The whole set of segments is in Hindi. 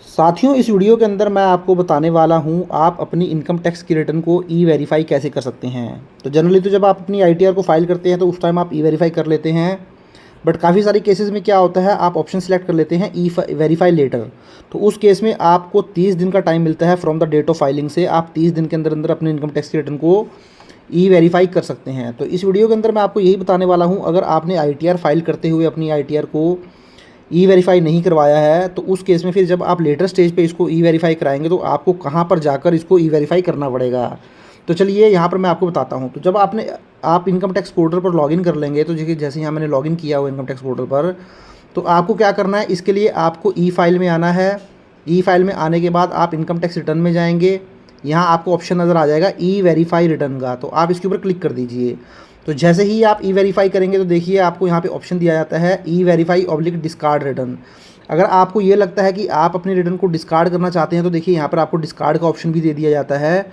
साथियों, इस वीडियो के अंदर मैं आपको बताने वाला हूं आप अपनी इनकम टैक्स की रिटर्न को ई वेरीफाई कैसे कर सकते हैं। तो जनरली तो जब आप अपनी आईटीआर को फाइल करते हैं तो उस टाइम आप ई वेरीफाई कर लेते हैं, बट काफ़ी सारी केसेस में क्या होता है, आप ऑप्शन सेलेक्ट कर लेते हैं ई वेरीफाई लेटर। तो उस केस में आपको 30 दिन का टाइम मिलता है from the date of filing से। आप 30 दिन के अंदर अंदर अपने इनकम टैक्स की रिटर्न को ई वेरीफाई कर सकते हैं। तो इस वीडियो के अंदर मैं आपको यही बताने वाला हूँ, अगर आपने आईटीआर फाइल करते हुए अपनी आईटीआर को ई वेरीफाई नहीं करवाया है तो उस केस में फिर जब आप लेटर स्टेज पे इसको ई वेरीफाई कराएंगे तो आपको कहाँ पर जाकर इसको ई वेरीफाई करना पड़ेगा। तो चलिए यहाँ पर मैं आपको बताता हूँ। तो जब आप इनकम टैक्स पोर्टल पर लॉगिन कर लेंगे, तो जैसे यहाँ मैंने लॉगिन किया हुआ इनकम टैक्स पोर्टल पर, तो आपको क्या करना है, इसके लिए आपको ई फाइल में आना है। ई फाइल में आने के बाद आप इनकम टैक्स रिटर्न में जाएंगे। यहाँ आपको ऑप्शन नज़र आ जाएगा ई वेरीफाई रिटर्न का, तो आप इसके ऊपर क्लिक कर दीजिए। तो जैसे ही आप ई वेरीफाई करेंगे तो देखिए आपको यहाँ पे ऑप्शन दिया जाता है ई वेरीफाई ऑब्लिक डिस्कार्ड रिटर्न। अगर आपको ये लगता है कि आप अपनी रिटर्न को डिस्कार्ड करना चाहते हैं तो देखिए यहाँ पर आपको डिस्कार्ड का ऑप्शन भी दे दिया जाता है।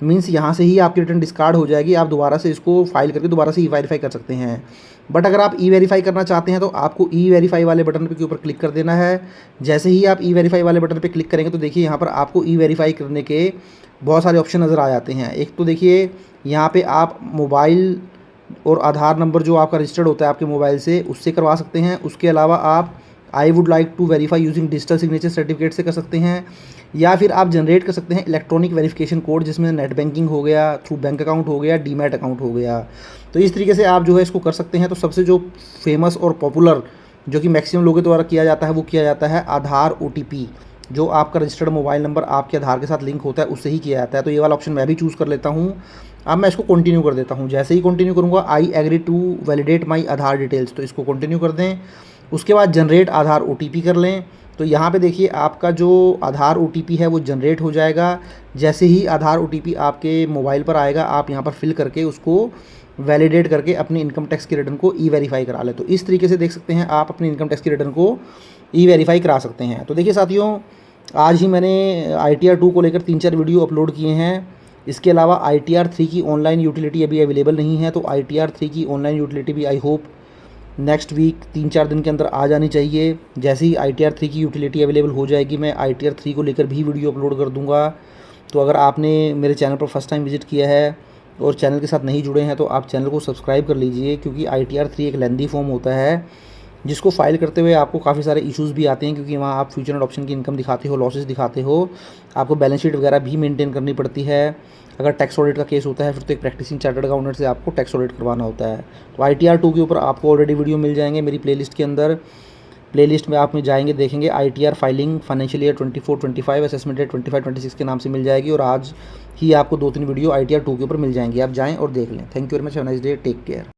मीन्स यहाँ से ही आपकी रिटर्न डिस्कार्ड हो जाएगी, आप दोबारा से इसको फाइल करके दोबारा से ई वेरीफाई कर सकते हैं। बट अगर आप ई वेरीफाई करना चाहते हैं तो आपको ई वेरीफाई वाले बटन के ऊपर क्लिक कर देना है। जैसे ही आप ई वेरीफाई वाले बटन पर क्लिक करेंगे तो देखिए यहाँ पर आपको ई वेरीफाई करने के बहुत सारे ऑप्शन नज़र आ जाते हैं। एक तो देखिए यहाँ पे आप मोबाइल और आधार नंबर जो आपका रजिस्टर्ड होता है आपके मोबाइल से, उससे करवा सकते हैं। उसके अलावा आप I would like to verify using digital signature certificate से कर सकते हैं, या फिर आप जनरेट कर सकते हैं इलेक्ट्रॉनिक वेरिफिकेशन कोड, जिसमें नेट बैंकिंग हो गया, थ्रू बैंक अकाउंट हो गया, डीमैट अकाउंट हो गया। तो इस तरीके से आप जो है इसको कर सकते हैं। तो सबसे जो फेमस और पॉपुलर जो कि मैक्सिमम लोगों द्वारा किया जाता है वो किया जाता है आधार ओटीपी, जो आपका रजिस्टर्ड मोबाइल नंबर आपके आधार के साथ लिंक होता है उससे ही किया जाता है। तो ये वाला ऑप्शन मैं भी चूज़ कर लेता हूँ। अब मैं इसको कंटिन्यू कर देता हूँ। जैसे ही कंटिन्यू करूँगा, I agree to validate my Aadhaar details, तो इसको कंटिन्यू कर दें। उसके बाद जनरेट आधार ओटीपी कर लें। तो यहाँ पे देखिए आपका जो आधार ओटीपी है वो जनरेट हो जाएगा। जैसे ही आधार ओटीपी आपके मोबाइल पर आएगा, आप यहाँ पर फिल करके उसको वैलिडेट करके अपनी इनकम टैक्स की रिटर्न को ई वेरीफाई करा लें। तो इस तरीके से देख सकते हैं आप अपनी इनकम टैक्स की रिटर्न को ई वेरीफाई करा सकते हैं। तो देखिए साथियों, आज ही मैंने आईटीआर 2 को लेकर 3-4 वीडियो अपलोड किए हैं। इसके अलावा आईटीआर 3 की ऑनलाइन यूटिलिटी अभी अवेलेबल नहीं है, तो आईटीआर 3 की ऑनलाइन यूटिलिटी भी आई होप नेक्स्ट वीक 3-4 दिन के अंदर आ जानी चाहिए। जैसे ही आईटीआर 3 की यूटिलिटी अवेलेबल हो जाएगी, मैं आईटीआर 3 को लेकर भी वीडियो अपलोड कर दूंगा। तो अगर आपने मेरे चैनल पर फर्स्ट टाइम विजिट किया है और चैनल के साथ नहीं जुड़े हैं तो आप चैनल को सब्सक्राइब कर लीजिए, क्योंकि आईटीआर 3 एक लेंदी फॉर्म होता है जिसको फाइल करते हुए आपको काफ़ी सारे इश्यूज़ भी आते हैं, क्योंकि वहाँ आप फ्यूचर एंड ऑप्शन की इनकम दिखाते हो, लॉसेस दिखाते हो, आपको बैलेंस शीट वगैरह भी मेंटेन करनी पड़ती है। अगर टैक्स ऑडिट का केस होता है फिर तो एक प्रैक्टिसिंग चार्टर्ड अकाउंटेंट से आपको टैक्स ऑडिट करवाना होता है। तो आईटीआर 2 के ऊपर आपको ऑलरेडी वीडियो मिल जाएंगे मेरी प्लेलिस्ट के अंदर। प्लेलिस्ट में आप में जाएंगे, देखेंगे ITR filing financial year 24-25 assessment date 25-26 के नाम से मिल जाएगी, और आज ही आपको 2-3 वीडियो आईटीआर 2 के ऊपर मिल जाएंगी। आप जाएँ और देख लें। Thank you very much, have a nice day, take care.